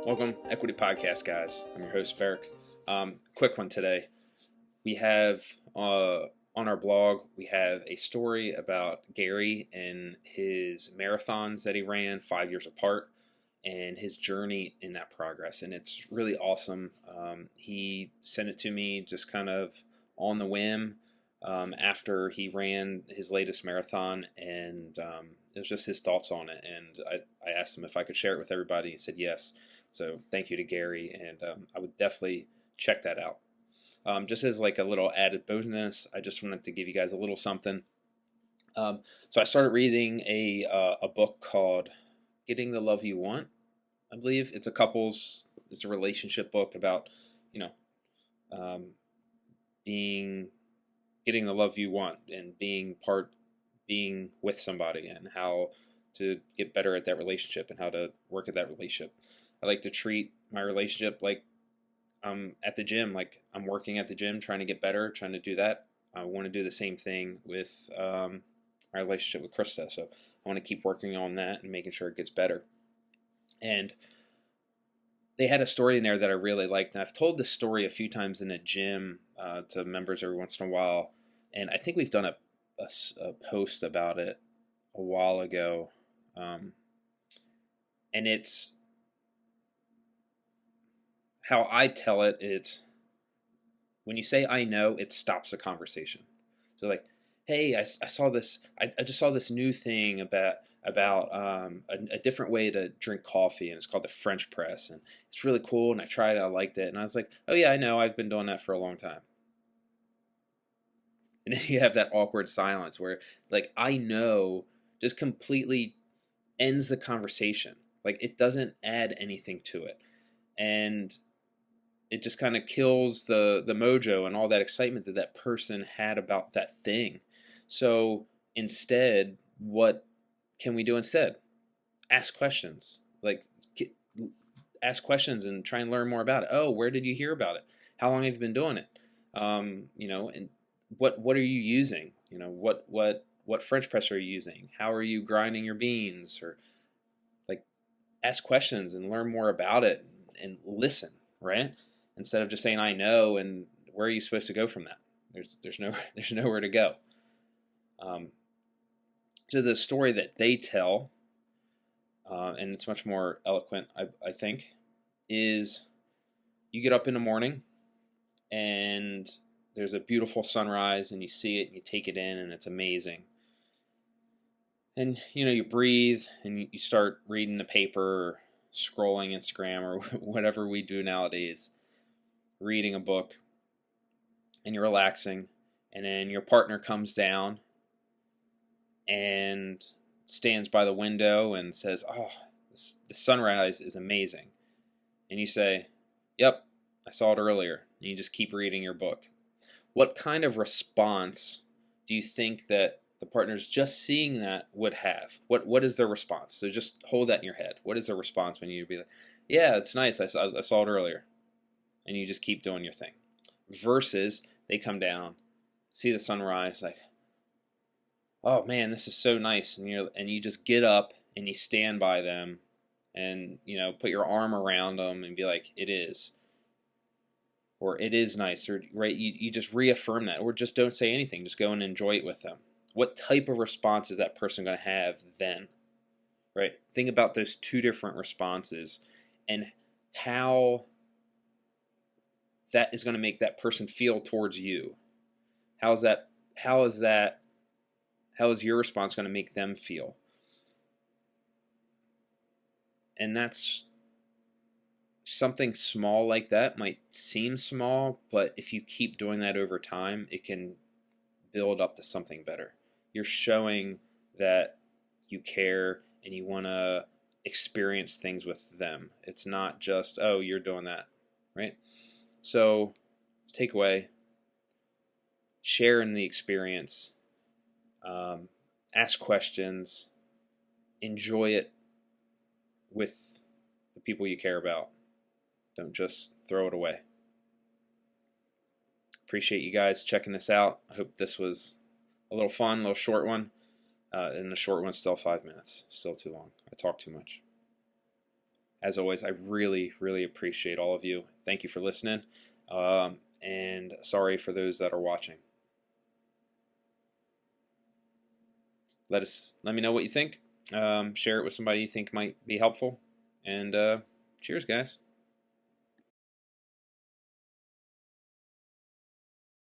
Welcome, Equity Podcast, guys. I'm your host, Berek. Quick one today. We have on our blog, we have a story about Gary and his marathons that he ran 5 years apart and his journey in that progress. And it's really awesome. He sent it to me just kind of on the whim after he ran his latest marathon, and it was just his thoughts on it. And I asked him if I could share it with everybody. He said yes. So thank you to Gary, and I would definitely check that out. Just as like a little added bonus, I just wanted to give you guys a little something. So I started reading a book called "Getting the Love You Want." I believe it's it's a relationship book about being getting the love you want and being with somebody and how to get better at that relationship and how to work at that relationship. I like to treat my relationship like I'm at the gym, like I'm working at the gym, trying to get better, trying to do that. I want to do the same thing with my relationship with Krista. So I want to keep working on that and making sure it gets better. And they had a story in there that I really liked. And I've told this story a few times in a gym to members every once in a while. And I think we've done a post about it a while ago. And it's how I tell it. It's when you say I know, it stops the conversation. So like, hey, I saw this. I just saw this new thing about a different way to drink coffee, and it's called the French press, and it's really cool. And I tried it, I liked it, and I was like, oh yeah, I know, I've been doing that for a long time. And then you have that awkward silence where like I know just completely ends the conversation. Like it doesn't add anything to it, and it just kind of kills the mojo and all that excitement that that person had about that thing. So instead, what can we do instead? Ask questions. Like ask questions and try and learn more about it. Oh, where did you hear about it? How long have you been doing it? And what are you using? What French press are you using? How are you grinding your beans? Or like ask questions and learn more about it and listen, right? Instead of just saying I know, and where are you supposed to go from that? There's nowhere to go. So the story that they tell, and it's much more eloquent, I think, is you get up in the morning and there's a beautiful sunrise and you see it and you take it in and it's amazing. And you breathe and you start reading the paper or scrolling Instagram or whatever we do nowadays, reading a book, and you're relaxing, and then your partner comes down and stands by the window and says, oh, the sunrise is amazing. And you say, yep, I saw it earlier. And you just keep reading your book. What kind of response do you think that the partners just seeing that would have? What is their response? So just hold that in your head. What is their response when you be like, yeah, it's nice, I saw it earlier. And you just keep doing your thing. Versus they come down, see the sunrise, like, oh man, this is so nice, and you just get up and you stand by them, and put your arm around them and be like, it is, or it is nice, or right, you just reaffirm that, or just don't say anything, just go and enjoy it with them. What type of response is that person going to have then? Right? Think about those two different responses and how that is going to make that person feel towards you. How is your response going to make them feel? And that's something small like that might seem small, but if you keep doing that over time, it can build up to something better. You're showing that you care and you want to experience things with them. It's not just, oh, you're doing that, right? So, takeaway, share in the experience, ask questions, enjoy it with the people you care about. Don't just throw it away. Appreciate you guys checking this out. I hope this was a little fun, a little short one. and the short one's still 5 minutes. Still too long. I talk too much. As always, I really, really appreciate all of you. Thank you for listening, and sorry for those that are watching. Let me know what you think. Share it with somebody you think might be helpful. And cheers, guys.